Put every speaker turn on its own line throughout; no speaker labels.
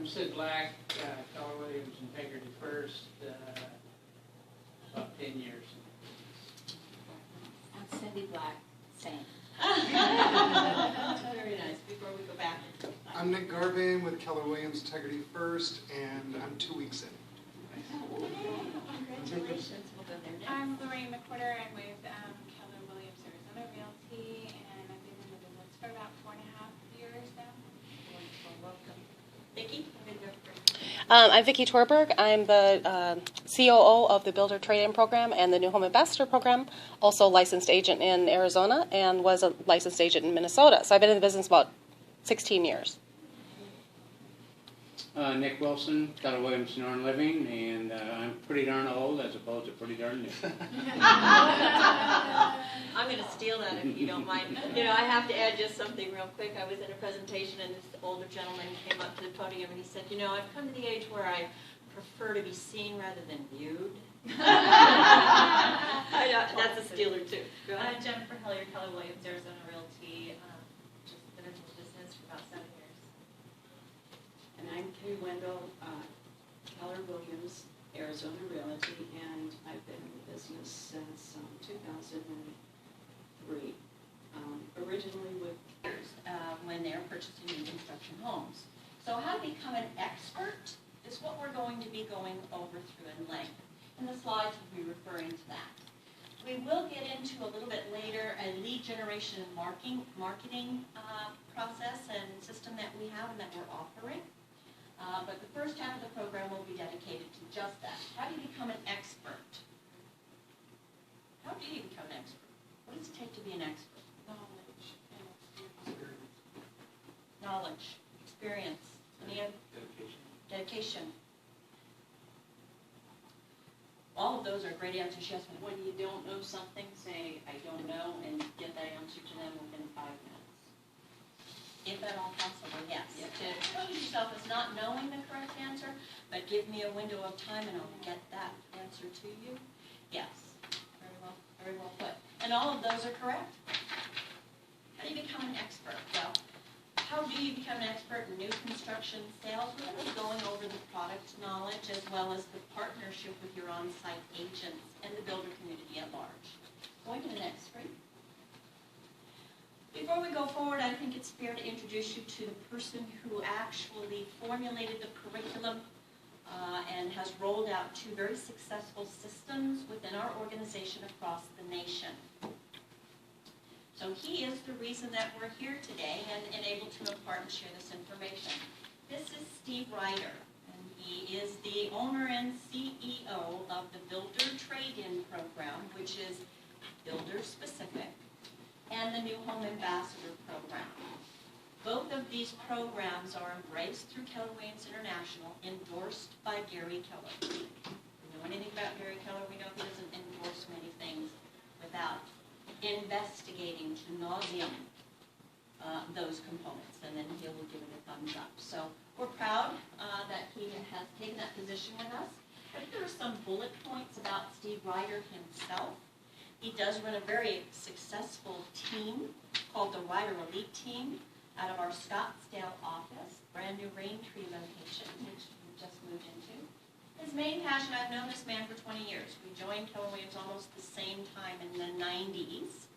I'm Sid Black, Keller Williams Integrity First, about 10 years.
I'm Cindy Black, same.
Very nice. Before we go back.
I'm Nick Garvin with Keller Williams Integrity First, and I'm 2 weeks in.
Congratulations. We'll go there next.
I'm Lorraine McWhorter. I'm with Keller Williams Arizona Realty, and I've been in the business for about 4.5 years now.
Welcome. Vicki?
I'm Vicki Torberg. I'm the COO of the Builder Trade-In Program and the New Home Ambassador Program, also licensed agent in Arizona and was a licensed agent in Minnesota. So I've been in the business about 16 years.
Nick Wilson, Keller Williams Northern Living, and I'm pretty darn old as opposed to pretty darn new.
I'm going to steal that if you don't mind. You know, I have to add just something real quick. I was in a presentation and this older gentleman came up to the podium and he said, you know, I've come to the age where I prefer to be seen rather than viewed. That's a stealer too. Go ahead.
Jennifer Hellier, Keller Williams, Arizona Realty. Just been in the business for about 7 years.
And I'm Kay Wendell, Keller Williams, Arizona Realty, and I've been in the business since 2003. Originally with
when they're purchasing new construction homes. So how to become an expert is what we're going to be going over through in length. And the slides will be referring to that. We will get into a little bit later a lead generation and marketing process and system that we have and that we're offering. But the first half of the program will be dedicated to just that. How do you become an expert? How do you become an expert? What does it take to be an expert? Knowledge, experience, any other? Dedication. All of those are great answers. Yes, when you don't know something, say, I don't know, and get that answer to them within 5 minutes. If at all possible, yes. To expose yourself as not knowing the correct answer, but give me a window of time and I'll get that answer to you. Yes. Very well put. And all of those are correct. How do you become an expert? Well, how do you become an expert in new construction sales? We're going to be going over the product knowledge as well as the partnership with your on-site agents and the builder community at large. Going to the next screen. Before we go forward, I think it's fair to introduce you to the person who actually formulated the curriculum and has rolled out 2 very successful systems within our organization across the nation. So he is the reason that we're here today and able to impart and share this information. This is Steve Ryder, and he is the owner and CEO of the Builder Trade-In Program, which is builder-specific, and the New Home Ambassador Program. Both of these programs are embraced through Keller Williams International, endorsed by Gary Keller. If we know anything about Gary Keller, we know he doesn't endorse many things without investigating to nauseam those components, and then he will give it a thumbs up. So we're proud that he has taken that position with us. But there are some bullet points about Steve Ryder himself. He does run a very successful team called the Ryder Elite Team out of our Scottsdale office, brand new Raintree location, which we just moved into. His main passion, I've known this man for 20 years. We joined Keller Williams almost the same time in the 90s.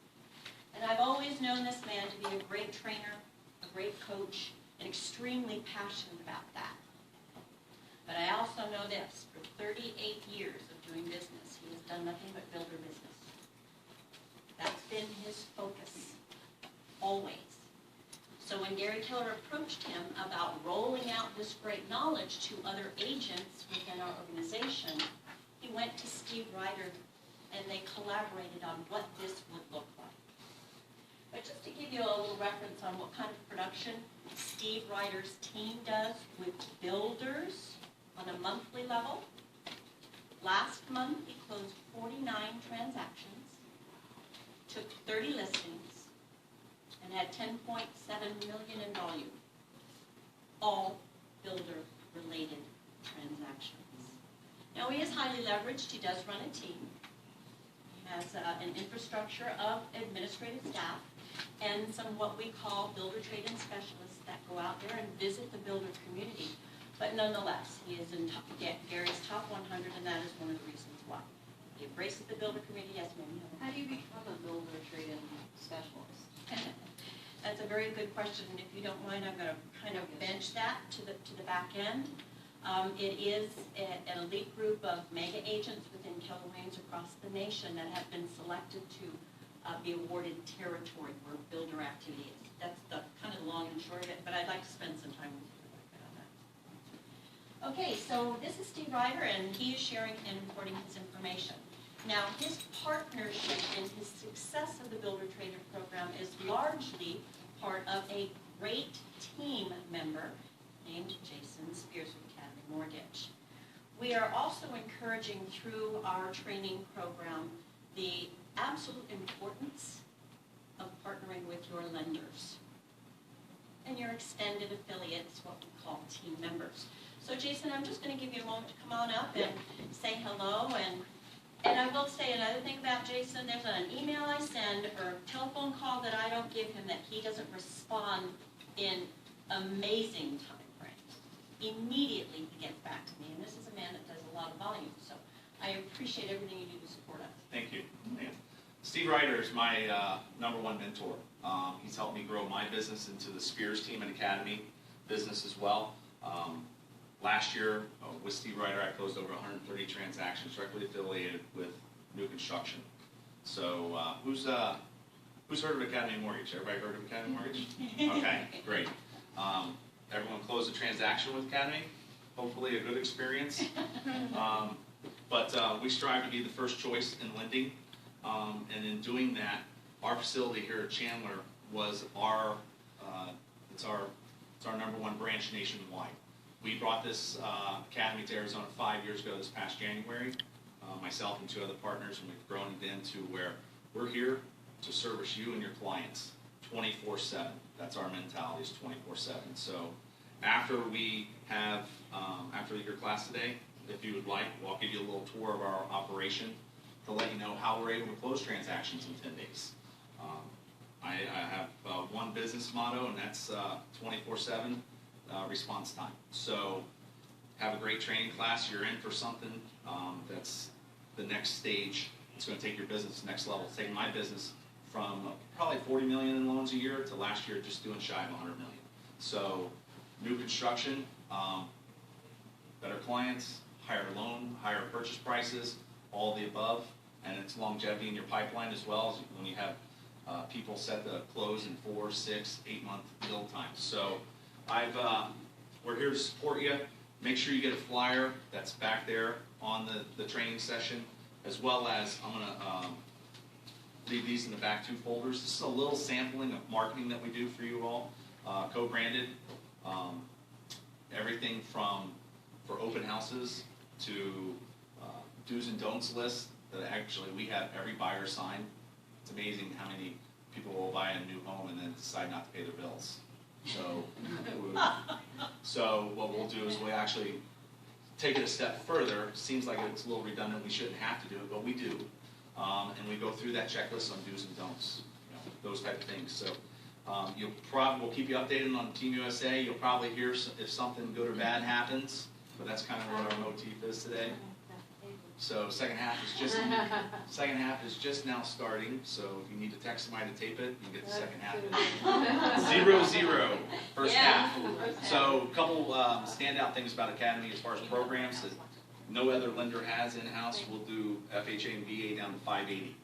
And I've always known this man to be a great trainer, a great coach, and extremely passionate about that. But I also know this, for 38 years of doing business, he has done nothing but builder business. That's been his focus, always. So when Gary Keller approached him about rolling out this great knowledge to other agents within our organization, he went to Steve Ryder and they collaborated on what this would look like. But just to give you a little reference on what kind of production Steve Ryder's team does with builders on a monthly level, last month he closed 49 transactions, took 30 listings, and had $10.7 million in volume, all builder-related transactions. Now, he is highly leveraged. He does run a team. He has an infrastructure of administrative staff and some what we call builder trade-in specialists that go out there and visit the builder community. But nonetheless, he is in Gary's top 100, and that is one of the reasons why. He embraces the builder community. Yes, ma'am.
How do you become a builder trade-in specialist?
That's a very good question, and if you don't mind, I'm going to kind of bench that to the back end. It is an elite group of mega agents within Keller Williams across the nation that have been selected to be awarded territory where builder activity is. That's the kind of the long and short of it, but I'd like to spend some time with you on that. Okay, so this is Steve Ryder, and he is sharing and reporting his information. Now, his partnership in his success of the Builder Trader program is largely part of a great team member named Jason Spears with Academy Mortgage. We are also encouraging through our training program the absolute importance of partnering with your lenders and your extended affiliates, what we call team members. So Jason, I'm just going to give you a moment to come on up and say hello. And I will say another thing about Jason, there's an email I send or a telephone call that I don't give him that he doesn't respond in amazing time frames. Immediately he gets back to me, and this is a man that does a lot of volume, so I appreciate everything you do to support us.
Thank you. Yeah. Steve Ryder is my number one mentor. He's helped me grow my business into the Spears Team and Academy business as well. Last year, with Steve Ryder, I closed over 130 transactions directly affiliated with new construction. So who's heard of Academy Mortgage? Everybody heard of Academy Mortgage? Okay, great. Everyone closed a transaction with Academy. Hopefully a good experience. But we strive to be the first choice in lending. And in doing that, our facility here at Chandler was it's our number one branch nationwide. We brought this academy to Arizona 5 years ago this past January, myself and 2 other partners, and we've grown it into where we're here to service you and your clients 24/7. That's our mentality, is 24/7. So after we have, after your class today, if you would like, I'll give you a little tour of our operation to let you know how we're able to close transactions in 10 days. I have one business motto, and that's 24/7 response time. So have a great training class. You're in for something that's the next stage. It's going to take your business to the next level. It's taking my business from probably 40 million in loans a year to last year just doing shy of 100 million. So new construction, better clients, higher loan, higher purchase prices, all the above, and it's longevity in your pipeline as well as when you have people set to close in 4, 6, 8 month build times. So we're here to support you. Make sure you get a flyer that's back there on the training session, as well as I'm going to leave these in the back 2 folders. This is a little sampling of marketing that we do for you all, co-branded. Everything from for open houses to do's and don'ts lists that actually we have every buyer sign. It's amazing how many people will buy a new home and then decide not to pay their bills. So what we'll do is we actually take it a step further. Seems like it's a little redundant. We shouldn't have to do it, but we do. And we go through that checklist on do's and don'ts, those type of things. So we'll keep you updated on Team USA. You'll probably hear if something good or bad happens, but that's kind of what our motif is today. So second half is just now starting. So if you need to text somebody to tape it, you get the second half. 0-0 first half. So a couple standout things about Academy as far as programs that no other lender has in house. We'll do FHA and VA down to 580.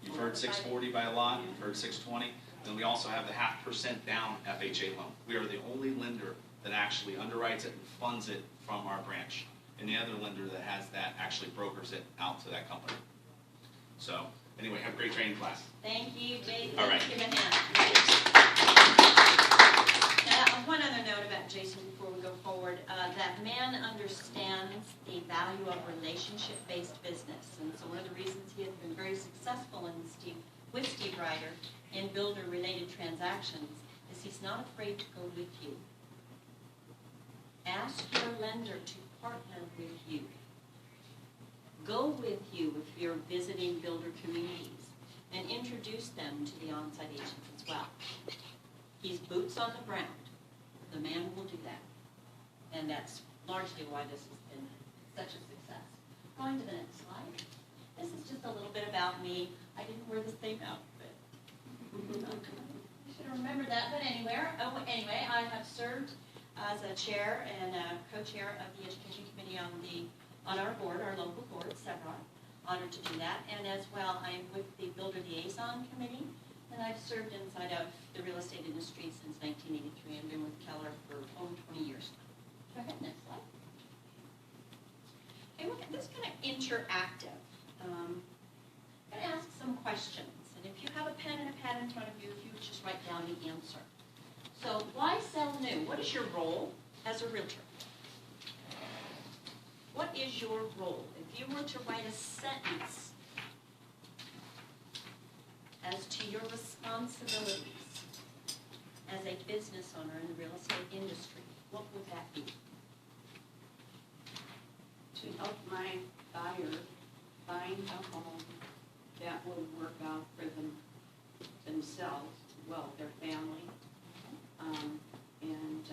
You've heard 640 by a lot. You've heard 620. Then we also have the 0.5% down FHA loan. We are the only lender that actually underwrites it and funds it from our branch. And the other lender that has that actually brokers it out to that company. So, anyway, have a great training class.
Thank you, Jason.
All right.
Give a hand. Now, one other note about Jason before we go forward. That man understands the value of relationship-based business. And so one of the reasons he has been very successful with Steve Ryder in builder-related transactions is he's not afraid to go with you. Ask your lender to partner with you. Go with you if you're visiting builder communities and introduce them to the on-site agents as well. He's boots on the ground. the man will do that. And that's largely why this has been such a success. Going to the next slide. This is just a little bit about me. I didn't wear the same outfit. I should have remembered that, but anyway, I have served as a chair and a co-chair of the Education Committee on our board, our local board, Sevron. Honored to do that. And as well, I am with the Builder Liaison Committee, and I've served inside of the real estate industry since 1983 and been with Keller for over 20 years now. Go ahead, next slide. Okay, look at this kind of interactive. I'm going to ask some questions, and if you have a pen and a pad in front of you, if you would just write down the answer. So, why sell new? What is your role as a realtor? What is your role? If you were to write a sentence as to your responsibilities as a business owner in the real estate industry, what would that be?
To help my buyer find a home that will work out for themselves, well, their family, and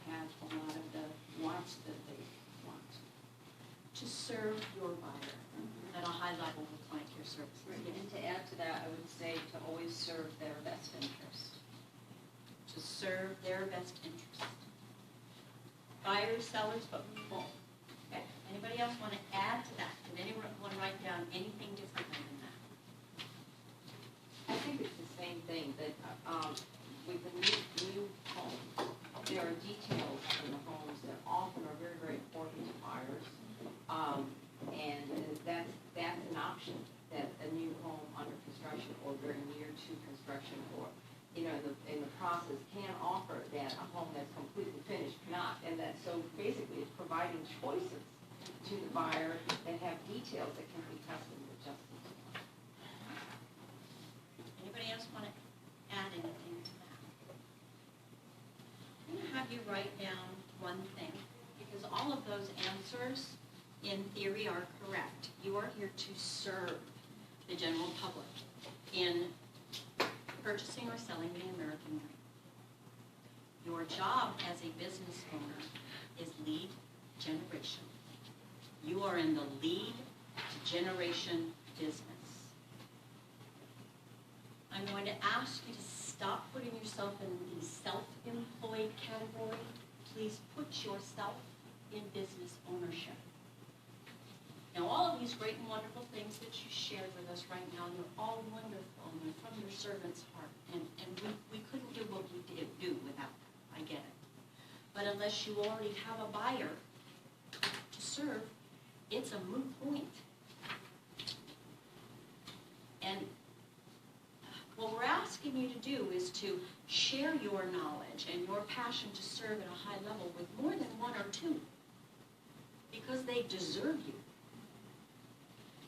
have a lot of the wants that they want.
To serve your buyer at a high level with client care services.
And to add to that, I would say to always serve their best interest.
To serve their best interest. Buyers, sellers, but both. Okay. Anybody else want to add to that? Did anyone want to write down anything differently than that?
I think it's the same thing, that with the new home, there are details in the homes that often are very, very important to buyers. And that's an option that a new home under construction or very near to construction or, in the process can offer that a home that's completely finished cannot. And that, so basically it's providing choices to the buyer that have details that can be custom adjusted.
Anybody else want to add anything to that? I'm going to have you write down one thing, because all of those answers in theory are correct. You are here to serve the general public in purchasing or selling the American dream. Your job as a business owner is lead generation. You are in the lead generation business. I'm going to ask you to stop putting yourself in the self-employed category. Please put yourself in business ownership. Now, all of these great and wonderful things that you shared with us right now, they're all wonderful, and they're from your servant's heart. And we couldn't do what we did do without that. I get it. But unless you already have a buyer to serve, it's a moot point. And what we're asking you to do is to share your knowledge and your passion to serve at a high level with more than one or two, because they deserve you.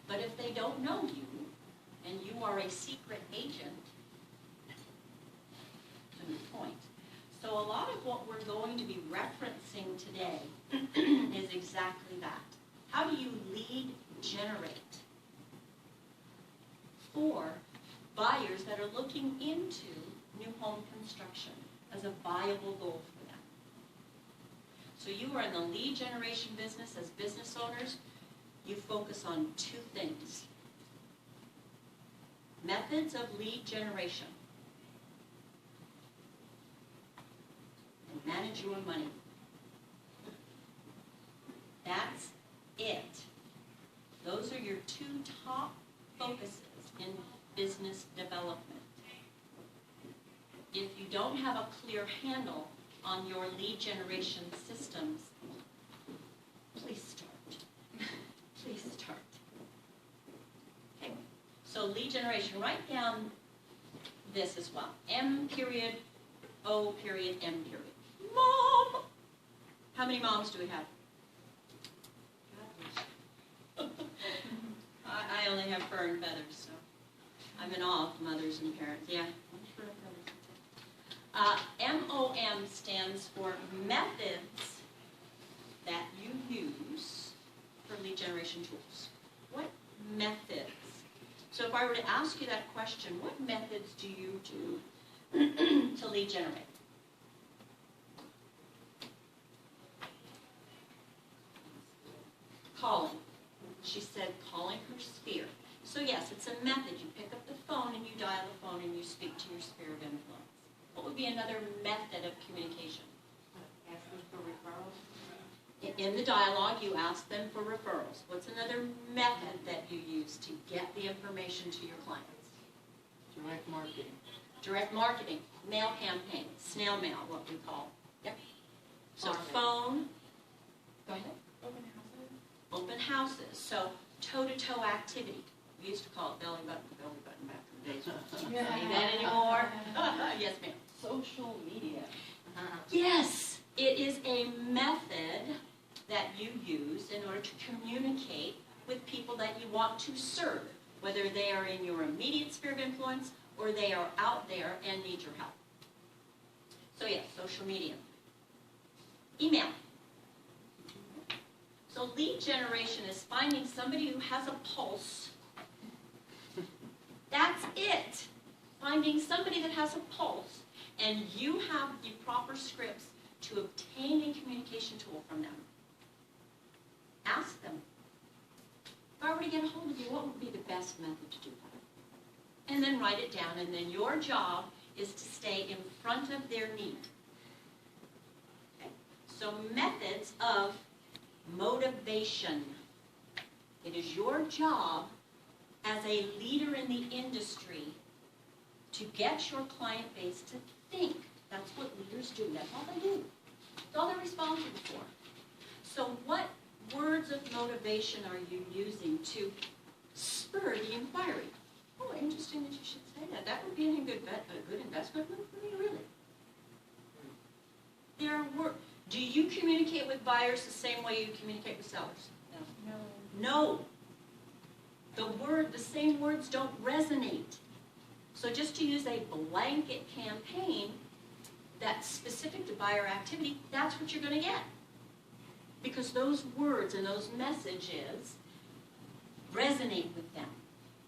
But if they don't know you, and you are a secret agent, it's a moot point. So a lot of what we're going to be referencing today is exactly that. How do you lead generate for buyers that are looking into new home construction as a viable goal for them? So you are in the lead generation business as business owners. You focus on two things: methods of lead generation and manage your money. That's it. Those are your two top focuses in business development. If you don't have a clear handle on your lead generation systems, please start. Please start. Okay, so lead generation, write down this as well. M period, O period, M period. Mom! How many moms do we have? I only have fur and feathers, so I'm in awe of mothers and parents. Yeah. MOM stands for methods that you use for lead generation tools. What methods? So if I were to ask you that question, what methods do you do to lead generate? your sphere. So yes, it's a method. You pick up the phone and you dial the phone and you speak to your sphere of influence. What would be another method of communication?
Asking for referrals.
In the dialogue, you ask them for referrals. What's another method that you use to get the information to your clients?
Direct marketing.
Direct marketing, mail campaign, snail mail, what we call. Yep. So
Farming.
phone, go ahead.
Open houses.
Open houses, so toe-to-toe activity. We used to call it belly button back in the days. Don't say that anymore. Yes, ma'am.
Social media.
Yes, it is a method that you use in order to communicate with people that you want to serve, whether they are in your immediate sphere of influence or they are out there and need your help. So yes, social media. Email. So lead generation is finding somebody who has a pulse. That's it. Finding somebody that has a pulse, and you have the proper scripts to obtain a communication tool from them. Ask them, if I were to get a hold of you, what would be the best method to do that? And then write it down, and then your job is to stay in front of their need. Okay? So methods of motivation. It is your job as a leader in the industry to get your client base to think. That's what leaders do. That's all they do. That's all they're responsible for. So what words of motivation are you using to spur the inquiry? Oh, interesting that you should say that. That would be a good investment move for me, really. Do you communicate with buyers the same way you communicate with sellers? No. The same words don't resonate. So just to use a blanket campaign that's specific to buyer activity, that's what you're going to get. Because those words and those messages resonate with them.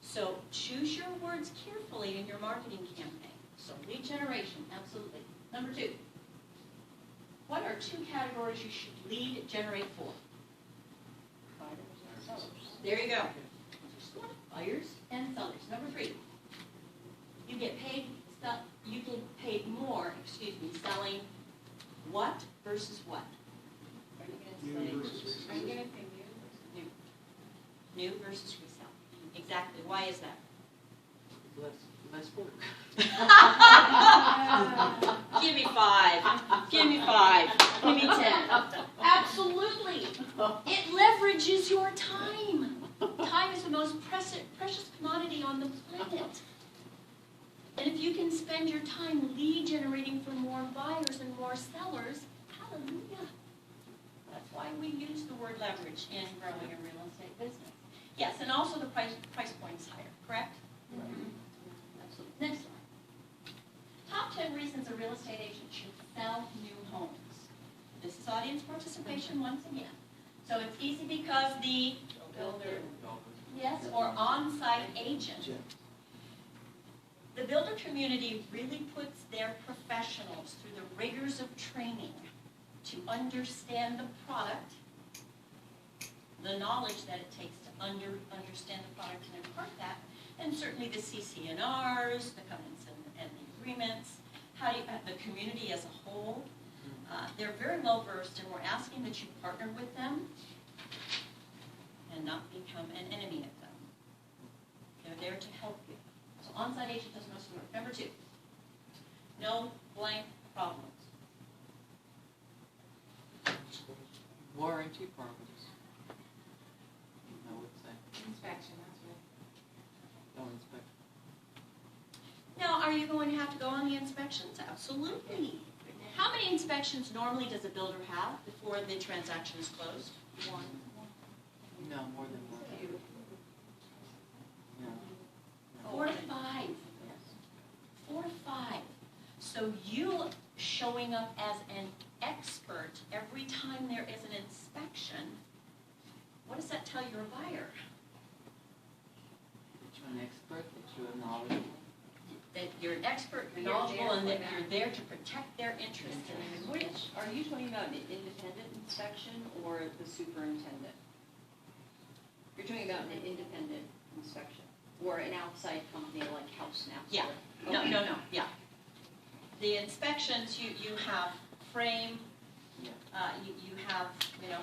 So choose your words carefully in your marketing campaign. So lead generation, absolutely. Number 2. What are 2 categories you should lead generate for? Buyers and sellers. There you go. Buyers and sellers. Number 3. You get paid more, selling what versus what?
New versus resale.
Are you going to say new?
New versus resale. Exactly. Why is that?
Less work.
Give me 5. Give me 5. Give me 10. Absolutely. It leverages your time. Time is the most precious commodity on the planet. And if you can spend your time lead generating for more buyers and more sellers, hallelujah. That's why we use the word leverage in growing a real estate business. Yes, and also the price point is higher, correct? Mm-hmm. Absolutely. Next slide. Top 10 reasons a real estate agent should sell new homes. This is audience participation once again. So it's easy because the builder, yes, or on-site agent. The builder community really puts their professionals through the rigors of training to understand the product, the knowledge that it takes to understand the product and impart that, and certainly the CC&Rs, the covenants and the agreements, the community as a whole. They're very well versed, and we're asking that you partner with them and not become an enemy of them. They're there to help you. So on-site agent does most of the work. Number 2, no blank problems.
Warranty problems. I would say.
Inspection, that's right.
Don't inspect.
Now, are you going to have to go on the inspections? Absolutely. How many inspections normally does a builder have before the transaction is closed? 1.
No, more than 1. No.
4 to 5. 4 to 5. So you showing up as an expert every time there is an inspection, what does that tell your buyer?
That you're an expert, that you're knowledgeable.
That you're an expert, you're knowledgeable, and that you're there to protect their interests.
Which, are you talking about the independent inspection or the superintendent?
You're talking about an independent inspection, or an outside company like House Maps?
Yeah. No, yeah. The inspections, you have frame, you have,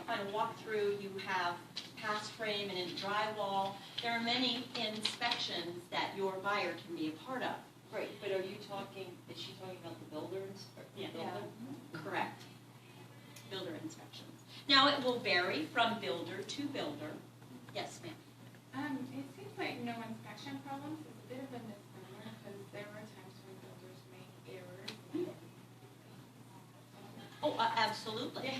kind of walkthrough, you have pass frame and in drywall. There are many inspections that your buyer can be a part of.
Right, but is she talking about the builder inspection?
Correct. Builder inspections. Now, it will vary from builder to builder. Yes, ma'am.
It seems like no inspection problems is a bit of a misnomer because there were times when builders make errors.
Oh, absolutely.
Yeah.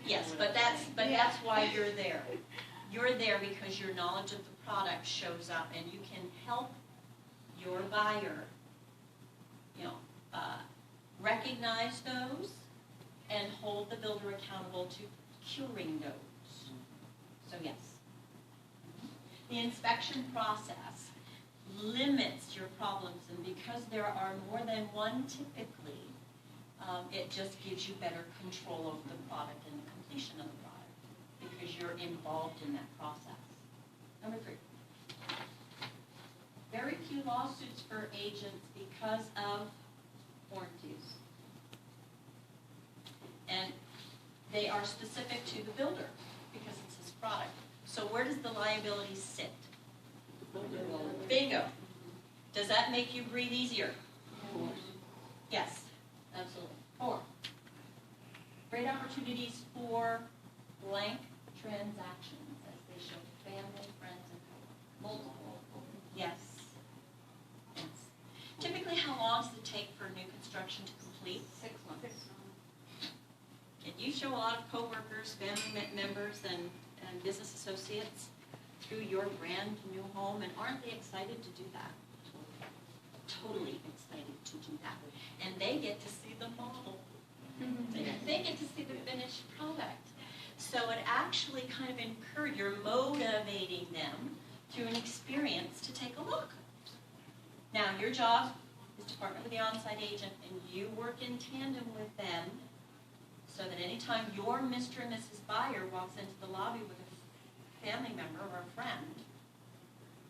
Yes, but that's why you're there. You're there because your knowledge of the product shows up, and you can help your buyer, recognize those and hold the builder accountable to curing those. So yes. The inspection process limits your problems, and because there are more than one typically, it just gives you better control over the product and the completion of the product because you're involved in that process. Number 3. Very few lawsuits for agents because of warranties. And they are specific to the builder because it's his product. So where does the liability sit? Bingo. Does that make you breathe easier? Yes, absolutely. 4. Great opportunities for blank transactions as they show family, friends, and multiple. Yes. Yes. Typically, how long does it take for new construction to complete?
6 months.
And you show a lot of coworkers, family members, and business associates through your brand new home, and aren't they excited to do that? Totally excited to do that. And they get to see the model. They get to see the finished product. So it actually kind of you're motivating them through an experience to take a look. Now, your job is to partner with the on-site agent, and you work in tandem with them so that anytime your Mr. and Mrs. Buyer walks into the lobby with a family member or a friend,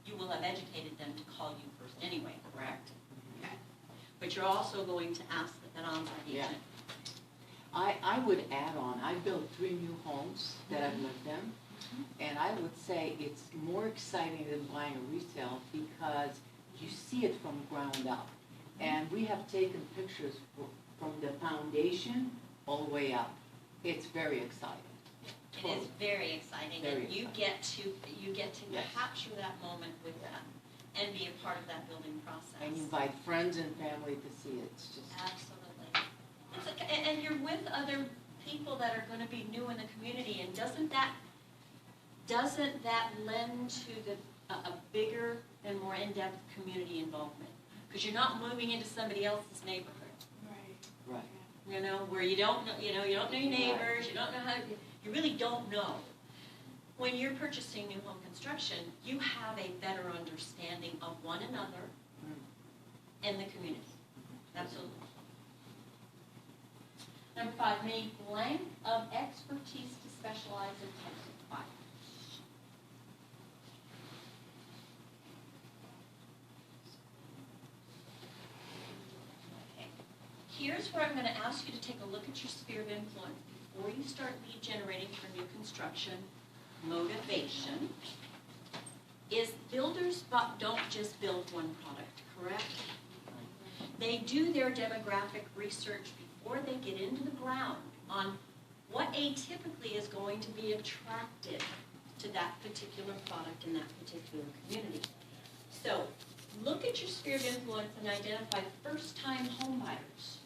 you will have educated them to call you first anyway, correct? Okay. But you're also going to ask that on-site agent.
I would add on, I built 3 new homes that I've lived in, and I would say it's more exciting than buying a resale because you see it from ground up. And we have taken pictures from the foundation all the way up. It's very exciting.
It is very exciting, and you get to capture that moment with them and be a part of that building process.
And you invite friends and family to see it. It's just
Absolutely. And you're with other people that are going to be new in the community, and doesn't that lend to a bigger and more in-depth community involvement? Because you're not moving into somebody else's neighborhood.
right.
Where you don't know, you don't know your neighbors, you don't know you really don't know. When you're purchasing new home construction, you have a better understanding of one another and the community. Absolutely. Number 5, make blank of expertise to specialize in types of buyers. Okay. Here's where I'm going to ask you to take a look at your sphere of influence before you start lead generating for new construction. Motivation is builders don't just build one product, correct? They do their demographic research before they get into the ground on what atypically is going to be attractive to that particular product in that particular community. So look at your sphere of influence and identify first-time home buyers,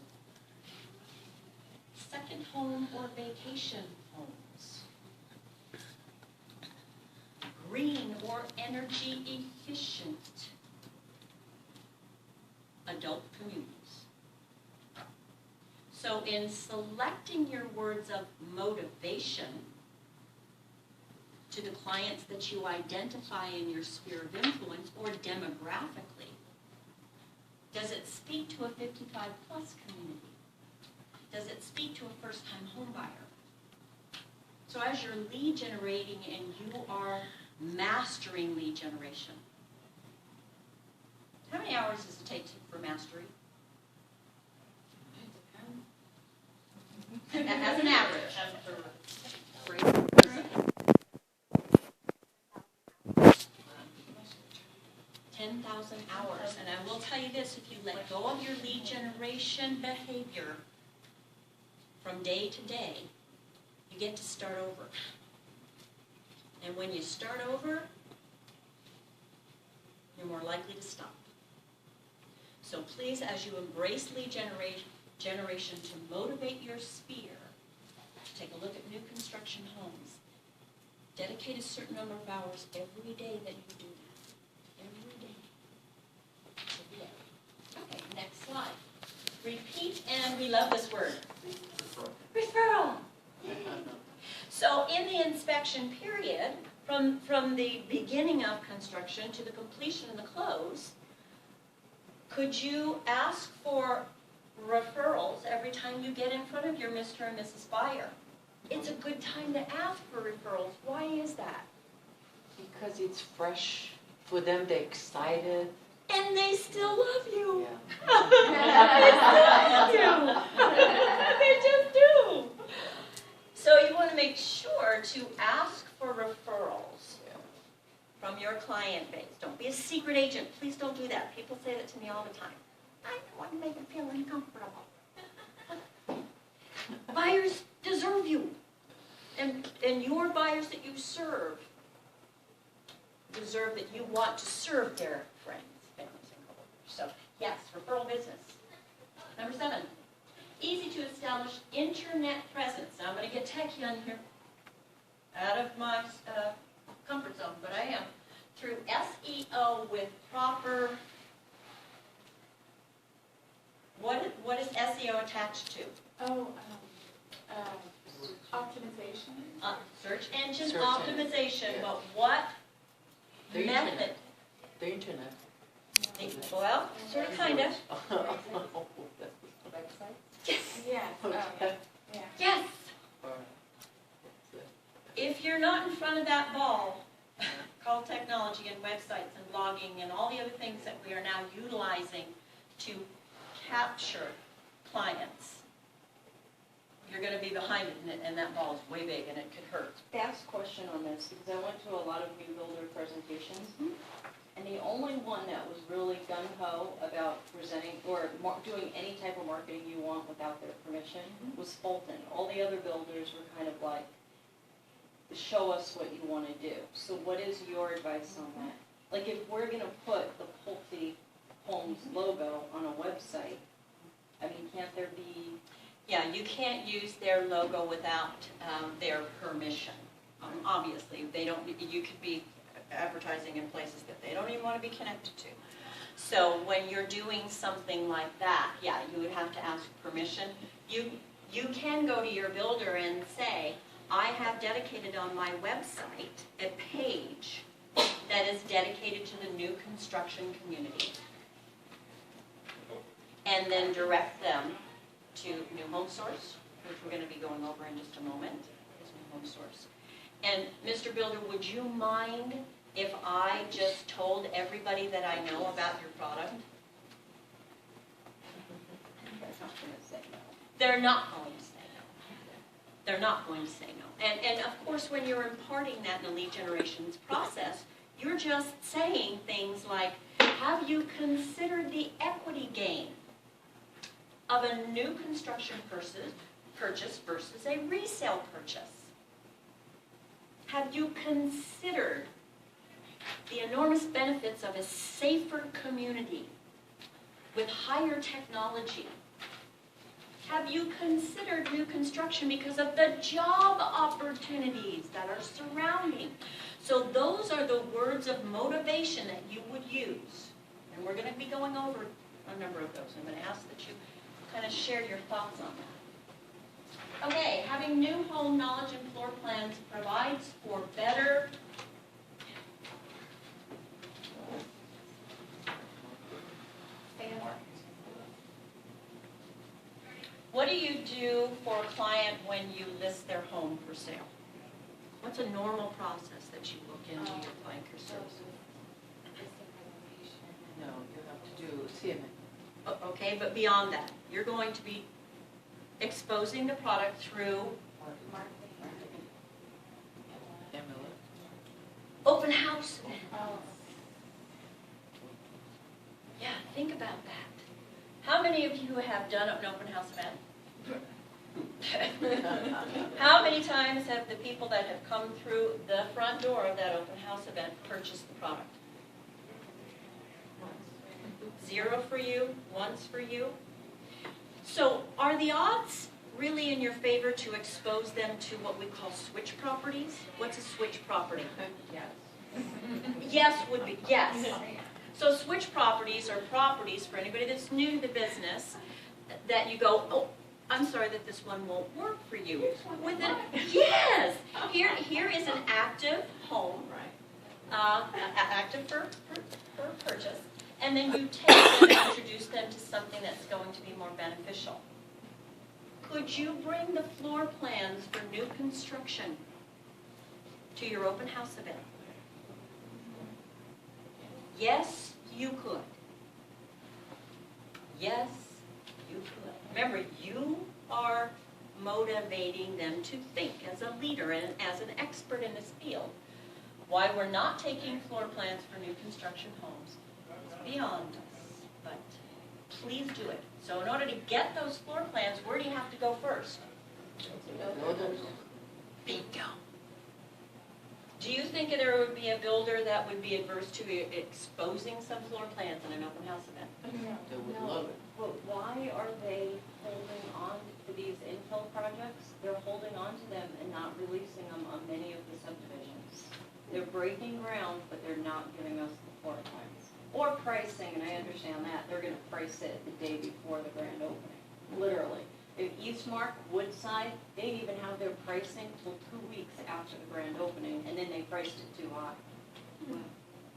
second home or vacation homes, green or energy efficient adult communities. So in selecting your words of motivation to the clients that you identify in your sphere of influence or demographically, does it speak to a 55-plus community? Does it speak to a first-time home buyer? So as you're lead generating and you are mastering lead generation, how many hours does it take for mastery? As an average. For a person. 10,000 hours. And I will tell you this, if you let go of your lead generation behavior from day to day, you get to start over. And when you start over, you're more likely to stop. So please, as you embrace lead generation to motivate your sphere, take a look at new construction homes. Dedicate a certain number of hours every day that you do that. Every day. Every day. Okay, next slide. Repeat, and we love this word. Referral. So in the inspection period, from the beginning of construction to the completion and the close, could you ask for referrals every time you get in front of your Mr. and Mrs. Buyer? It's a good time to ask for referrals. Why is that?
Because it's fresh for them, they're excited.
And they still love you.
Yeah.
They still love you. They just do. So you want to make sure to ask for referrals from your client base. Don't be a secret agent. Please don't do that. People say that to me all the time. I don't want to make them feel uncomfortable. Buyers deserve you. And your buyers that you serve deserve that you want to serve their friends, families, and coworkers. So, yes, referral business. Number 7, easy to establish internet presence. Now, I'm going to get techie on here, out of my comfort zone, but I am. Through SEO with proper, what is SEO attached to?
Optimization.
Search engine
Search
optimization,
engine, yeah.
but what
The
method?
internet. The internet.
Well, sort of, kind of.
Yes.
Okay.
Yeah.
Yes.
Alright.
If you're not in front of that ball, called technology and websites and blogging and all the other things that we are now utilizing to capture clients, you're going to be behind it, and that ball is way big, and it could hurt.
Ask a question on this, because I went to a lot of new builder presentations, and the only one that was really gung-ho about presenting, or doing any type of marketing you want without their permission, was Fulton. All the other builders were kind of like, show us what you want to do. So what is your advice on that? Like, if we're going to put the Pulte Homes logo on a website, I mean, can't there be...
Yeah, you can't use their logo without their permission. Obviously, they don't. You could be advertising in places that they don't even want to be connected to. So when you're doing something like that, yeah, you would have to ask permission. You can go to your builder and say, I have dedicated on my website a page that is dedicated to the new construction community, and then direct them to New Home Source, which we're going to be going over in just a moment, is New Home Source. And Mr. Builder, would you mind if I just told everybody that I know about your product? They're not going to say no. They're not going to say no. And of course, when you're imparting that in the lead generations process, you're just saying things like, have you considered the equity gain of a new construction purchase versus a resale purchase? Have you considered the enormous benefits of a safer community with higher technology? Have you considered new construction because of the job opportunities that are surrounding? So those are the words of motivation that you would use. And we're going to be going over a number of those. I'm going to ask that you kind of share your thoughts on that. Okay, having new home knowledge and floor plans provides for better What do you do for a client when you list their home for sale? What's a normal process that you look into your applying for services?
No, you have to do CMA.
Okay, but beyond that, you're going to be exposing the product through open house. Yeah, think about that. How many of you have done an open house event? How many times have the people that have come through the front door of that open house event purchased the product? 0 for you, once for you. So are the odds really in your favor to expose them to what we call switch properties? What's a switch property?
Yes.
Yes would be, yes. So switch properties are properties, for anybody that's new to the business, that you go, oh, I'm sorry that this one won't work for you. With it, yes. Here is an active home, active for purchase, and then you take them and introduce them to something that's going to be more beneficial. Could you bring the floor plans for new construction to your open house event? Yes, you could. Yes, you could. Remember, you are motivating them to think as a leader and as an expert in this field. Why we're not taking floor plans for new construction homes is beyond us, but please do it. So in order to get those floor plans, where do you have to go first? Bingo. Do you think there would be a builder that would be adverse to exposing some floor plans in an open house event?
They would love it.
But why are they holding on to these infill projects? They're holding on to them and not releasing them on many of the subdivisions. They're breaking ground, but they're not giving us the floor plans. Or pricing, and I understand that, they're gonna price it the day before the grand opening, literally. If Eastmark, Woodside, they didn't even have their pricing till 2 weeks after the grand opening, and then they priced it too high.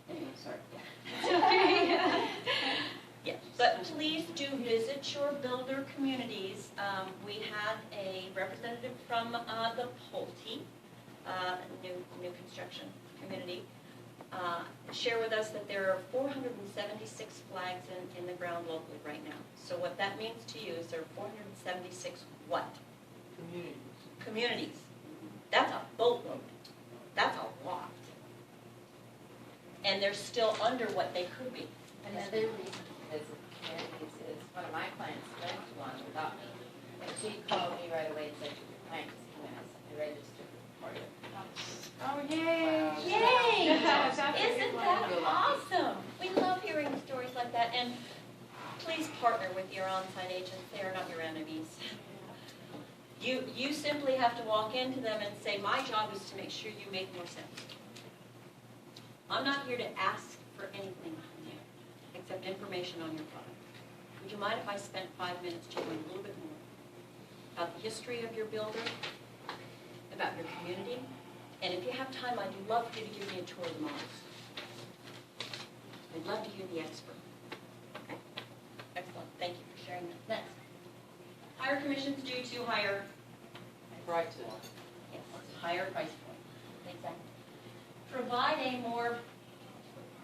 Anyway, sorry. Yeah, but please do visit your builder communities. We had a representative from the Pulte new construction community share with us that there are 476 flags in the ground locally right now. So what that means to you is there are 476 what? Communities. That's a boatload. That's a lot. And they're still under what they could be.
Another reason to visit communities is one of my clients went to one without me. And she called me right away and said, your client is coming, I registered for you.
Oh, yay!
Yay!
That's a
Isn't
good
that
one.
awesome? We love hearing stories like that. And please partner with your on-site agents. They are not your enemies. You simply have to walk into them and say, my job is to make sure you make more sense. I'm not here to ask for anything from you except information on your product. Would you mind if I spent 5 minutes to learn a little bit more about the history of your builder, about your community? And if you have time, I'd love for you to give me a tour of the models. I'd love to hear the expert. Okay. Excellent. Thank you for sharing that. Next. Higher commissions due to higher
Prices.
yes, higher price point. Exactly. Provide a more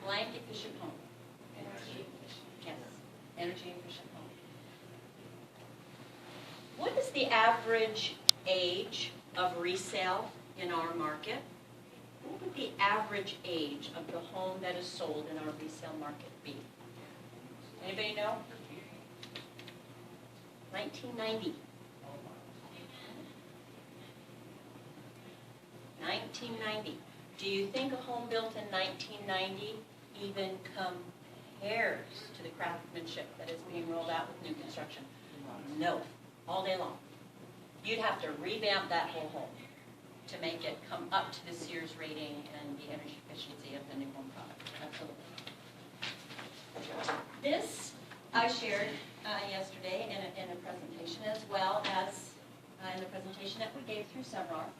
blank efficient home. Energy efficient. Yes. Energy efficient home. What is the average age of resale in our market? What would the average age of the home that is sold in our resale market be? Anybody know? 1990. 1990. Do you think a home built in 1990 even compares to the craftsmanship that is being rolled out with new construction? No. All day long. You'd have to revamp that whole home to make it come up to the Sears rating and the energy efficiency of the new home product. Absolutely. This I shared yesterday in a presentation, as well as in the presentation that we gave through Sevrar.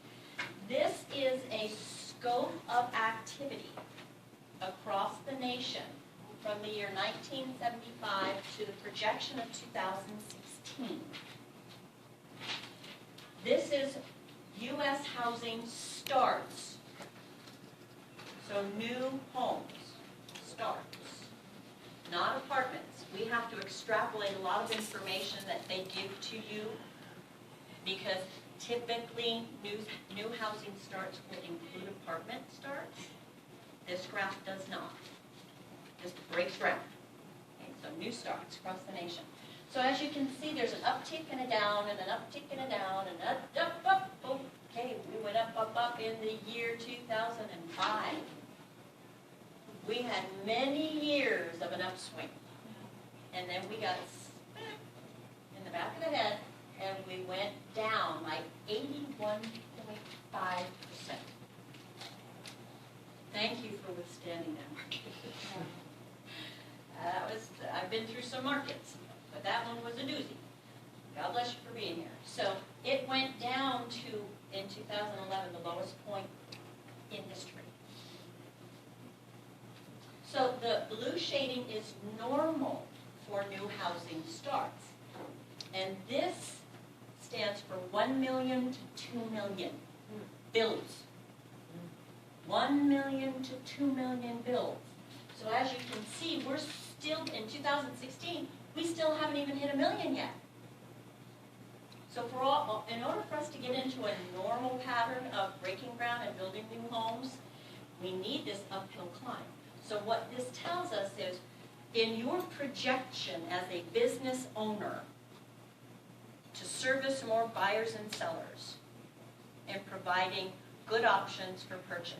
This is a scope of activity across the nation from the year 1975 to the projection of 2016. This is U.S. housing starts So new homes, starts, not apartments. We have to extrapolate a lot of information that they give to you because typically new housing starts will include apartment starts. This graph does not. Just breaks ground. Okay, so new starts across the nation. So as you can see, there's an uptick and a down and an uptick and a down and up. Okay, we went up in the year 2005. We had many years of an upswing. And then we got smacked in the back of the head and we went down like 81.5%. Thank you for withstanding that market. I've been through some markets, but that one was a doozy. God bless you for being here. So it went down to, in 2011, the lowest point in history. So the blue shading is normal for new housing starts. And this stands for 1 million to 2 million builds. 1 million to 2 million builds. So as you can see, we're still, in 2016, we still haven't even hit 1 million yet. So in order for us to get into a normal pattern of breaking ground and building new homes, we need this uphill climb. So what this tells us is, in your projection as a business owner to service more buyers and sellers and providing good options for purchase,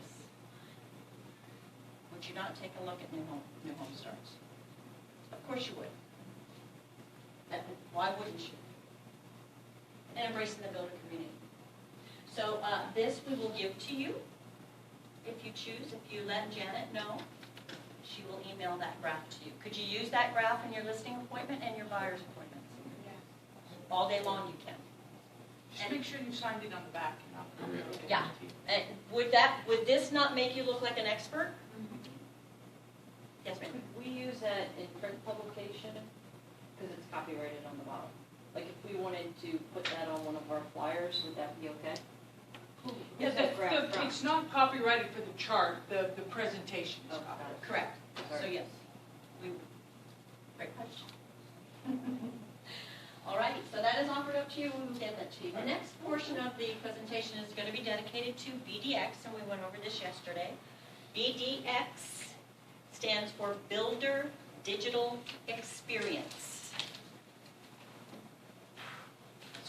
would you not take a look at new home starts? Of course you would. Why wouldn't you? And embracing the builder community. So this we will give to you if you choose. If you let Janet know, she will email that graph to you. Could you use that graph in your listing appointment and your buyer's appointments?
Yeah.
All day long you can.
Just make sure you signed it on the back. And I'll
Yeah. And would this not make you look like an expert? Yes, ma'am.
Could we use that in print publication? Because it's copyrighted on the bottom. Like if we wanted to put that on one of our flyers, would that be okay?
Yeah,
Where's that graph from?
it's not copyrighted for the chart, the presentation is
Oh, got
copyrighted.
it.
Correct. So
Sorry.
yes. Great question. All right, so that is offered up to you. We will get that to you. The next portion of the presentation is going to be dedicated to BDX, and we went over this yesterday. BDX stands for Builder Digital Experience.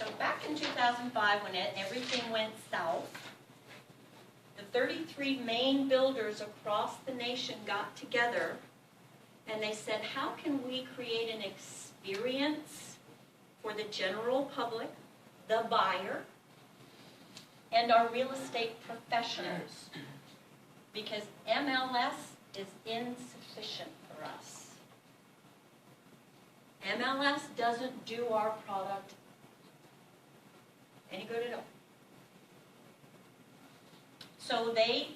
So back in 2005, when everything went south, the 33 main builders across the nation got together and they said, how can we create an experience for the general public, the buyer, and our real estate professionals? Because MLS is insufficient for us. MLS doesn't do our product any good at all. So they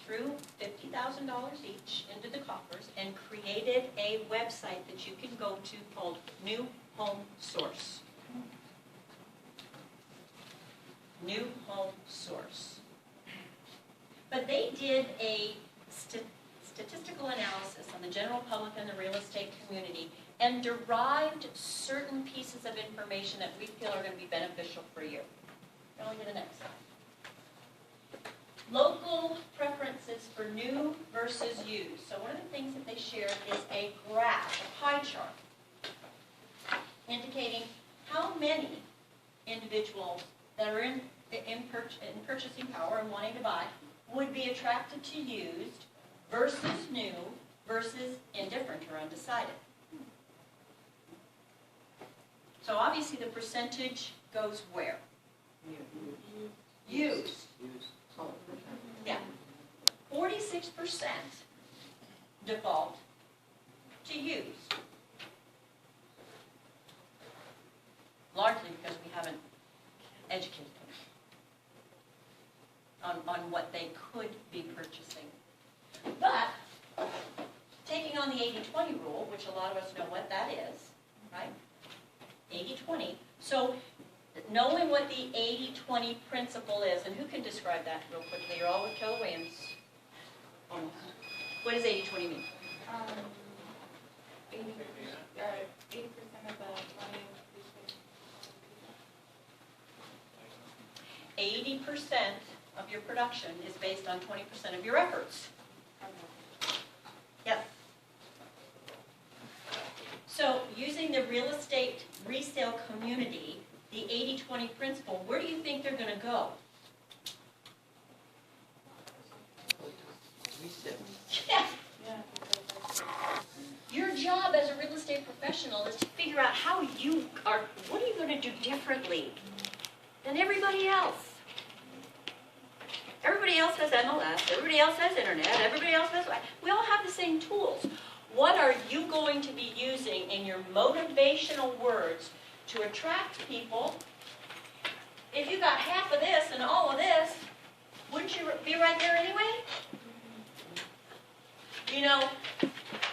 threw $50,000 each into the coffers and created a website that you can go to called New Home Source. New Home Source. But they did a statistical analysis on the general public and the real estate community and derived certain pieces of information that we feel are going to be beneficial for you. Go to the next slide. Local preferences for new versus used. So one of the things that they shared is a graph, a pie chart, indicating how many individuals that are in purchasing power and wanting to buy would be attracted to used versus new versus indifferent or undecided. So obviously the percentage goes where? Used. Yeah. 46% default to used. Largely because we haven't educated them on what they could be purchasing. But taking on the 80-20 rule, which a lot of us know what that is, right? 80-20. So knowing what the 80-20 principle is, and who can describe that real quickly? You're all with Keller Williams. Almost. What does 80/20 mean?
80% of the money is
80% of your production is based on 20% of your efforts. Yep. So using the real estate resale community, the 80/20 principle, where do you think they're going to go? Yeah. Your job as a real estate professional is to figure out how you are, what are you going to do differently than everybody else? Everybody else has MLS, everybody else has internet, everybody else has, we all have the same tools. What are you going to be using in your motivational words to attract people? If you got half of this and all of this, wouldn't you be right there anyway? You know,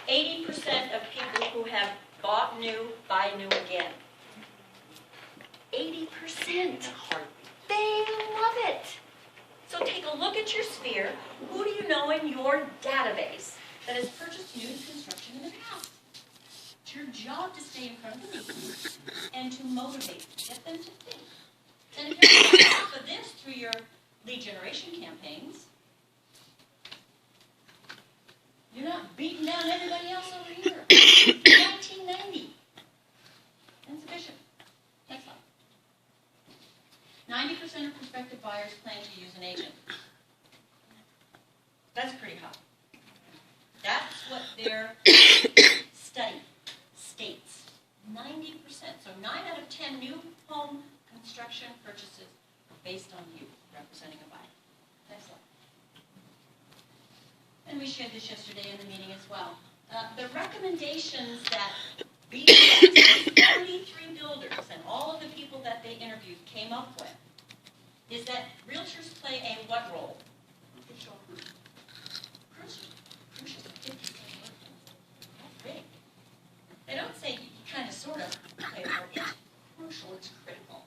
80% of people who have bought new, buy new again. 80%. They love it. So take a look at your sphere. Who do you know in your database that has purchased new construction in the past? It's your job to stay in front of the meeting and to motivate them, get them to think. And if you're getting half of this through your lead generation campaigns, you're not beating down everybody else over here. 1990. Insufficient. Next slide. 90% of prospective buyers plan to use an agent. That's pretty high. That's what their study states. 90%. So 9 out of 10 new home construction purchases are based on you representing a buyer. Next slide. And we shared this yesterday in the meeting as well. The recommendations that BDX, 33 builders, and all of the people that they interviewed came up with is that realtors play a what role? Crucial. Crucial. That's big. They don't say you kind of sort of play a role. It's crucial. It's critical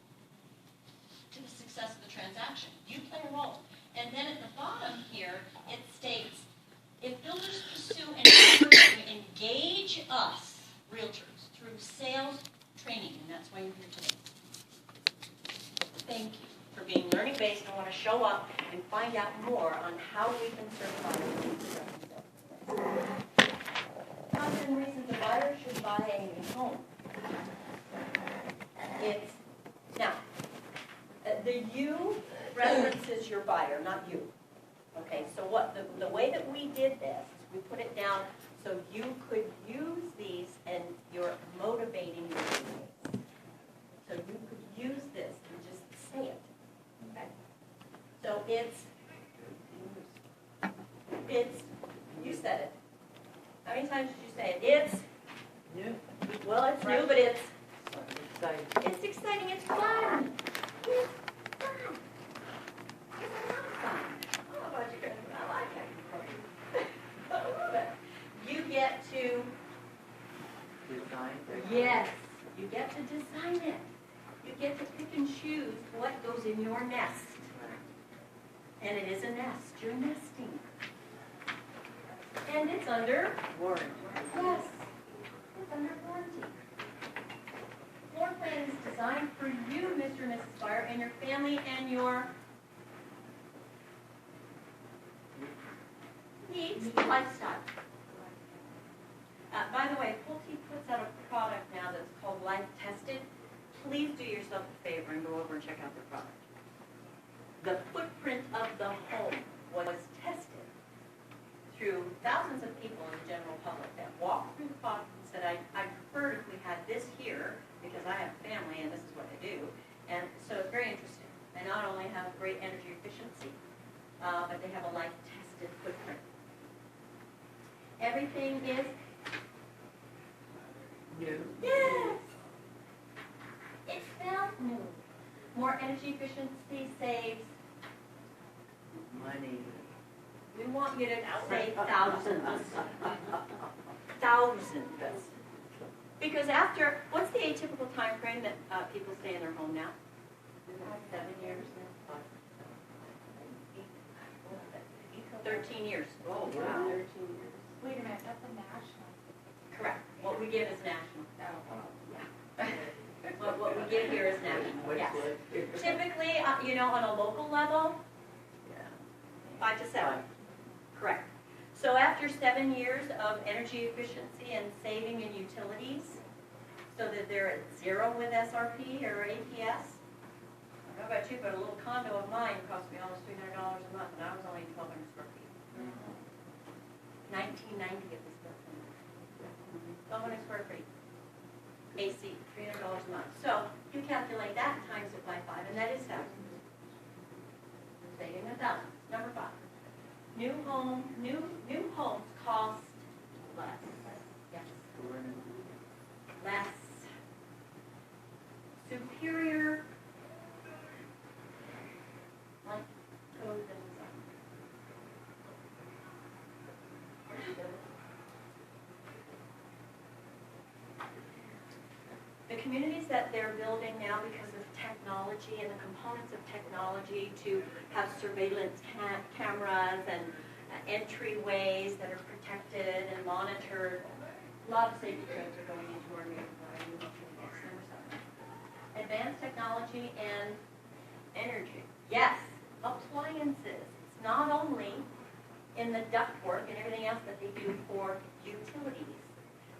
to the success of the transaction. You play a role. And then at the bottom here, it states, if builders pursue an effort to engage us, realtors, through sales training, and that's why you're here today. Thank you for being learning-based and want to show up and find out more on how we can certify you. Top 10 reasons a buyer should buy a new home. It's, now, the you references your buyer, not you. Okay, so what the way that we did this, we put it down so you could use these and you're motivating your business. So you could use this and just say it. Okay. So it's you said it. How many times did you say it? It's new. Well, it's new, but it's exciting. It's exciting. It's fun. It's fun. It's a lot of fun. I like it. I love it. You get to design. Yes, you get to design it. You get to pick and choose what goes in your nest. And it is a nest. You're nesting. And it's under warranty. Yes, it's under warranty. Floor plan is designed for you, Mr. and Mrs. Buyer, and your family and your needs, lifestyle. By the way, Pulte puts out a product now that's called Life Tested. Please do yourself a favor and go over and check out the product. The footprint of the home was tested through thousands of people in the general public that walked through the product and said, I prefer if we had this here because I have a family and this is what I do. And so it's very interesting. They not only have great energy efficiency, but they have a life-tested footprint. Everything is new. Yes! It smells new. More energy efficiency saves money. We want you to save thousands. Thousands. Because after, what's the atypical time frame that people stay in their home now? 7 years now. 13 years. Oh, wow.
13 years.
Wait a minute, that's a national.
Correct. What we give is national.
Oh,
What we give here is national, yes. Typically, on a local level, 5 to 7. Correct. So after 7 years of energy efficiency and saving in utilities, so that they're at 0 with SRP or APS, I don't know about you, but a little condo of mine cost me almost $300 a month, and I was only 1,200 square feet. 1990 it was built. 1,200 square feet. AC, $300 a month. So you calculate that and times it by 5, and that is thousands. Saving 1,000. Number 5. New homes cost less. Yes. Less. Superior light code and design. The communities that they're building now because of technology and the components of technology to have surveillance cameras and entryways that are protected and monitored. A lot of safety codes are going into our new number 7. Advanced technology and energy. Yes, appliances. It's not only in the ductwork and everything else that they do for utilities.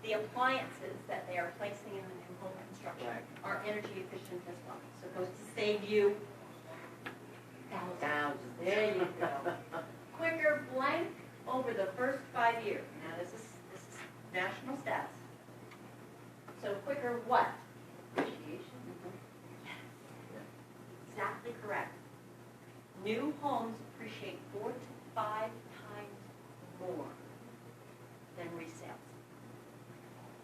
The appliances that they are placing in the new home construction are energy efficient as well. So it goes to save you thousands. There you go. Quicker blank over the first 5 years. Now this is national stats. So quicker what? Appreciation. Exactly correct. New homes appreciate 4 to 5 times more than resales.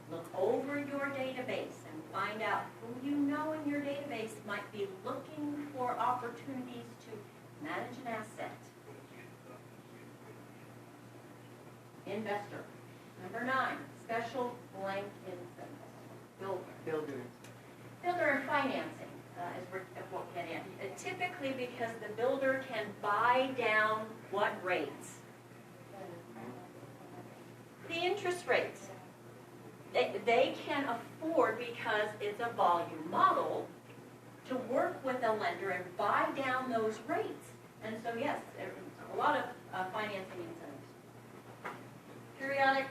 Look over your database and find out who you know in your database might be looking for opportunities to manage an asset. Investor. Number 9, special blank incentive. Builder and financing is what we get in. Typically because the builder can buy down what rates? The interest rates. They can afford, because it's a volume model, to work with a lender and buy down those rates. And so yes, there's a lot of financing incentives. Periodic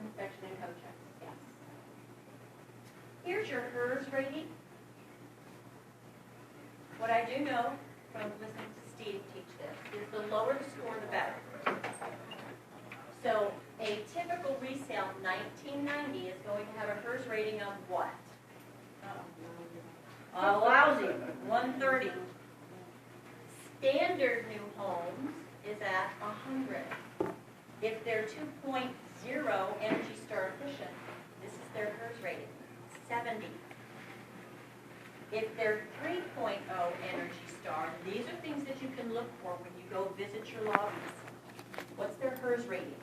inspection and code checks, yes. Here's your HERS rating. What I do know from listening to Steve teach this is the lower the score, the better. So a typical resale 1990 is going to have a HERS rating of what? Lousy, 130. Standard new homes is at 100. If they're 2.0 Energy Star efficient, this is their HERS rating, 70. If they're 3.0 Energy Star, these are things that you can look for when you go visit your lobbies. What's their HERS rating?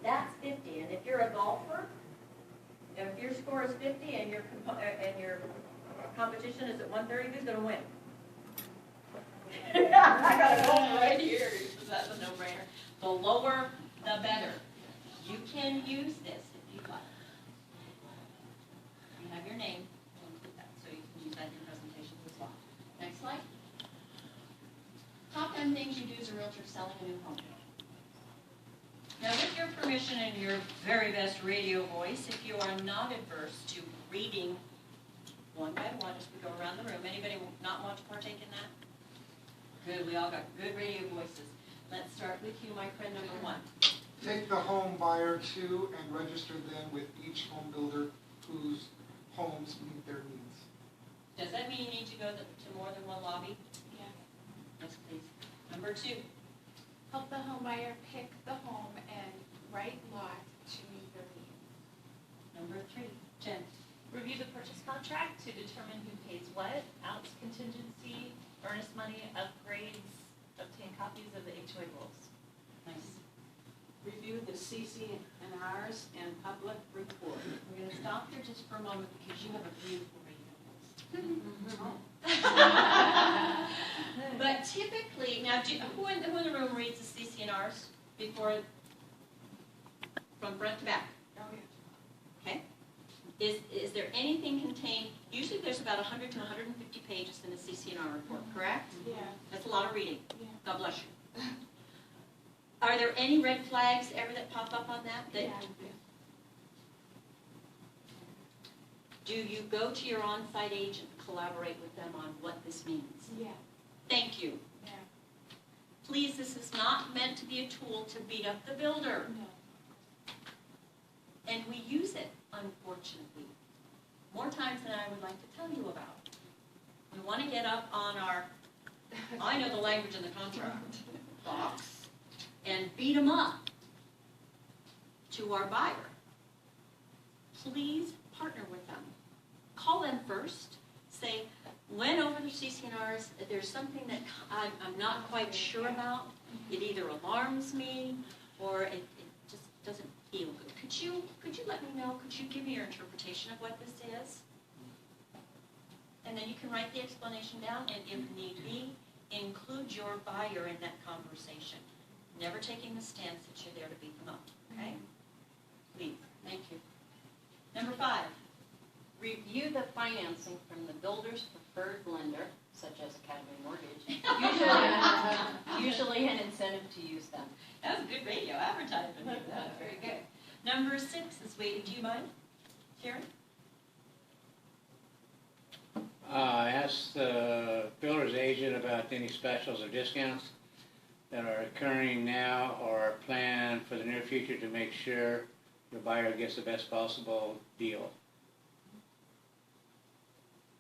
That's 50. And if you're a golfer, if your score is 50 and your competition is at 130, who's going to win? I got a golfer right here. So that's a no-brainer. The lower, the better. You can use this if you'd like. You have your name. So you can use that in your presentations as well. Next slide. Top 10 things you do as a realtor selling a new home. Now, with your permission and your very best radio voice, if you are not adverse to reading one by one as we go around the room, anybody not want to partake in that? Good, we all got good radio voices. Let's start with you, my friend number 1.
Take the home buyer to and register them with each home builder whose homes meet their needs.
Does that mean you need to go to more than one lobby?
yes.
Yes, please. Number 2.
Help the home buyer pick the home and right lot to meet their needs.
Number 3. Jen.
Review the purchase contract to determine who pays what, ounce contingency, earnest money, upgrades, obtain copies of the HOA rules.
Nice.
Review the CC&Rs and public report.
We're going to stop there just for a moment because you have a beautiful radio voice. But typically, now, who in the room reads the CC&Rs before, from front to back? Okay. Is there anything contained, usually there's about 100 to 150 pages in a CC&R report, correct?
Yeah.
That's a lot of reading.
Yeah.
God bless you. Are there any red flags ever that pop up on that?
Yeah.
Do you go to your on-site agent and collaborate with them on what this means?
Yeah.
Thank you.
Yeah.
Please, this is not meant to be a tool to beat up the builder.
No.
And we use it, unfortunately, more times than I would like to tell you about. We want to get up on our, I know the language in the contract, box, and beat them up to our buyer. Please partner with them. Call them first. Say, went over the CC&Rs, there's something that I'm not quite sure about. It either alarms me or it just doesn't feel good. Could you let me know? Could you give me your interpretation of what this is? And then you can write the explanation down, and if need be, include your buyer in that conversation. Never taking the stance that you're there to beat them up, okay? Please, thank you. Number 5.
Review the financing from the builder's preferred lender, such as Academy Mortgage, usually an incentive to use them.
That was good radio advertising. That was very good. Number 6 is waiting. Do you mind, Sharon?
Ask the builder's agent about any specials or discounts that are occurring now or are planned for the near future to make sure your buyer gets the best possible deal.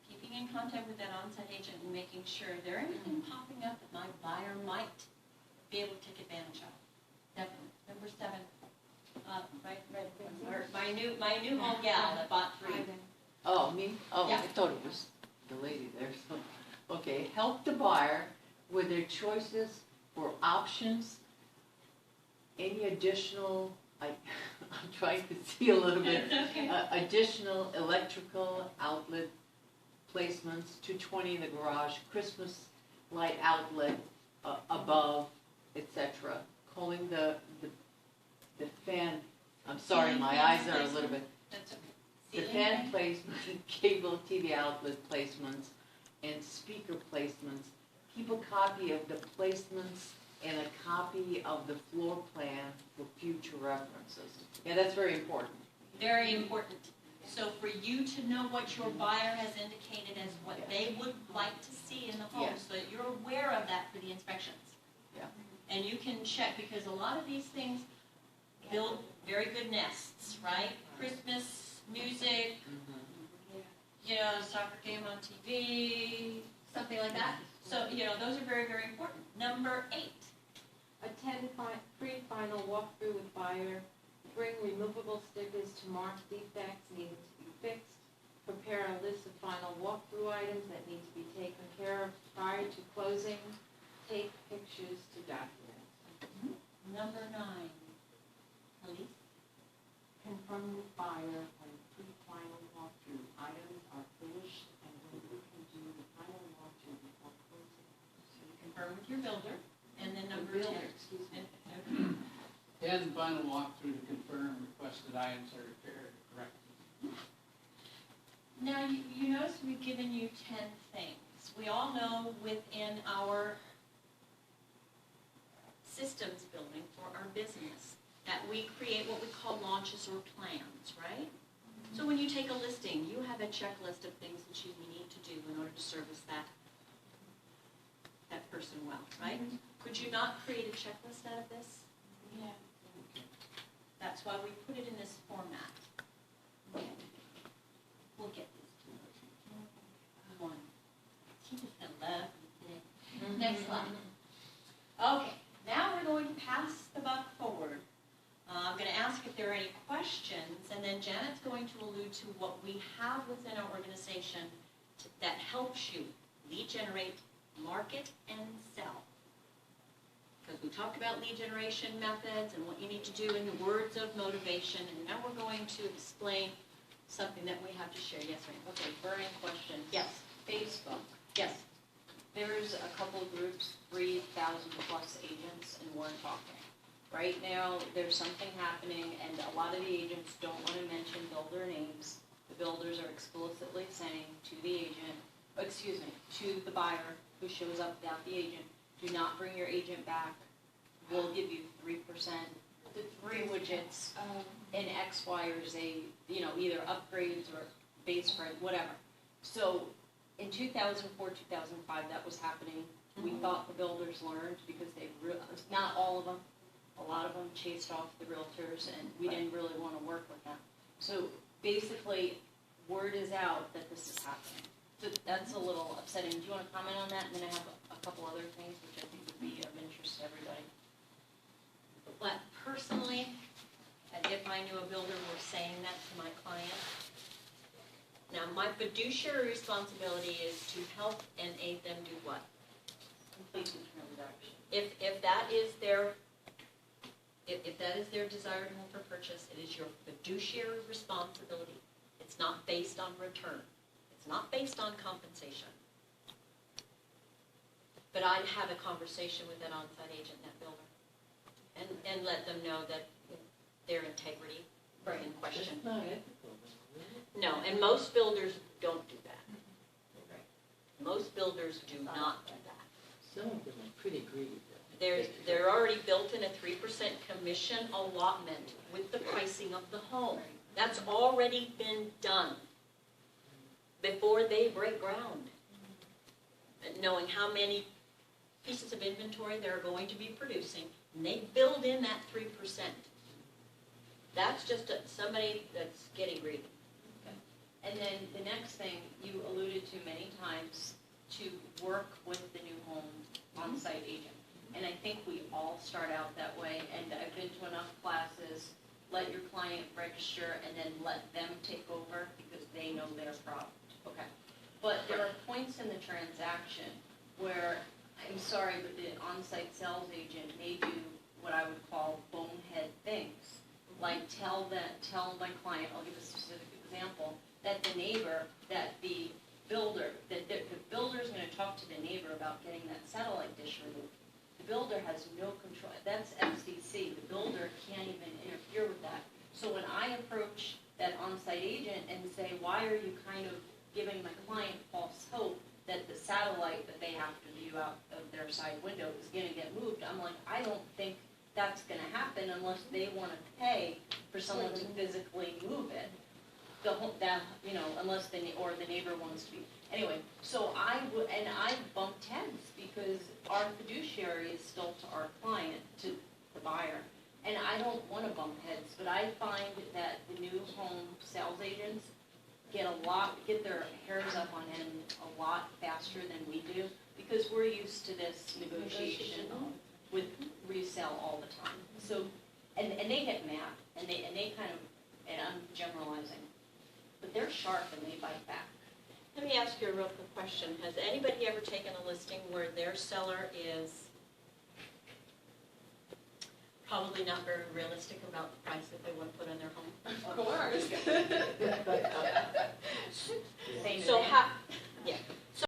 Keeping in contact with that on-site agent and making sure is there anything popping up that my buyer might be able to take advantage of. Definitely. Number 7. My new home gal that bought 3.
Oh, me? Oh,
Yeah.
I thought it was the lady there. So, okay, help the buyer with their choices for options. Any additional, I'm trying to see a little bit, additional electrical outlet placements, 220 in the garage, Christmas light outlet above, etc. Calling the fan, I'm sorry, my eyes are a little bit.
That's okay.
The
Ceiling
fan placement, cable TV outlet placements, and speaker placements. Keep a copy of the placements and a copy of the floor plan for future references. Yeah, that's very important.
Very important. So for you to know what your buyer has indicated as what they would like to see in the home,
Yes.
so that you're aware of that for the inspections.
Yeah.
And you can check, because a lot of these things build very good nests, right? Christmas, music, soccer game on TV, something like that. So, those are very, very important. Number 8.
Attend free final walkthrough with buyer. Bring removable stickers to mark defects needing to be fixed. Prepare a list of final walkthrough items that need to be taken care of prior to closing. Take pictures to document.
Number 9. Elise?
Confirm with buyer when pre-final walkthrough items are finished and when we can do the final walkthrough before closing.
So you confirm with your builder. And then number 10.
Builder, excuse me.
And final walkthrough to confirm requested items are repaired correctly.
Now, you notice we've given you 10 things. We all know within our systems building for our business that we create what we call launches or plans, right? So when you take a listing, you have a checklist of things that you need to do in order to service that person well, right? Could you not create a checklist out of this?
Yeah.
That's why we put it in this format. Okay. We'll get this to you. 1. She just love me today. Next slide. Okay, now we're going to pass the buck forward. I'm going to ask if there are any questions, and then Janet's going to allude to what we have within our organization that helps you lead generate, market, and sell. Because we talked about lead generation methods and what you need to do in the words of motivation, and now we're going to explain something that we have to share. Yes, ma'am.
Okay, burning question.
Yes,
Facebook.
yes.
There's a couple of groups, 3,000 plus agents, and we're talking. Right now, there's something happening, and a lot of the agents don't want to mention builder names. The builders are explicitly saying to the agent, to the buyer who shows up without the agent, do not bring your agent back. We'll give you 3%, the 3 widgets, and X, Y, or Z, either upgrades or base rate, whatever. So in 2004, 2005, that was happening. We thought the builders learned because not all of them, a lot of them chased off the realtors, and we didn't really want to work with them. So basically, word is out that this is happening. So that's a little upsetting. Do you want to comment on that? And then I have a couple other things which I think would be of interest to everybody.
But personally, as if I knew a builder were saying that to my client. Now, my fiduciary responsibility is to help and aid them do what?
Complete the transaction.
If that is their desired home for purchase, it is your fiduciary responsibility. It's not based on return. It's not based on compensation. But I'd have a conversation with that on-site agent, that builder, and let them know that their integrity is in question.
It's not ethical.
No, and most builders don't do that. Most builders do not do that.
Some of them are pretty greedy, though.
They're already built in a 3% commission allotment with the pricing of the home. That's already been done before they break ground. Knowing how many pieces of inventory they're going to be producing, and they build in that 3%. That's just somebody that's getting greedy.
And then the next thing, you alluded to many times, to work with the new home on-site agent. And I think we all start out that way, and I've been to enough classes, let your client register and then let them take over because they know their product. Okay. But there are points in the transaction where, I'm sorry, but the on-site sales agent may do what I would call bonehead things. Like tell my client, I'll give a specific example, that the builder's going to talk to the neighbor about getting that satellite dish removed. The builder has no control. That's FCC. The builder can't even interfere with that. So when I approach that on-site agent and say, why are you kind of giving my client false hope that the satellite that they have to view out of their side window is going to get moved, I'm like, I don't think that's going to happen unless they want to pay for someone to physically move it. Unless the neighbor wants to be. Anyway, so I bumped heads because our fiduciary is still to our client, to the buyer. And I don't want to bump heads, but I find that the new home sales agents get their hairs up on end a lot faster than we do because we're used to this negotiation with resale all the time. So, and they get mad and they kind of, and I'm generalizing, but they're sharp and they bite back.
Let me ask you a real quick question. Has anybody ever taken a listing where their seller is probably not very realistic about the price that they want to put on their home?
Of course.
So how, yeah,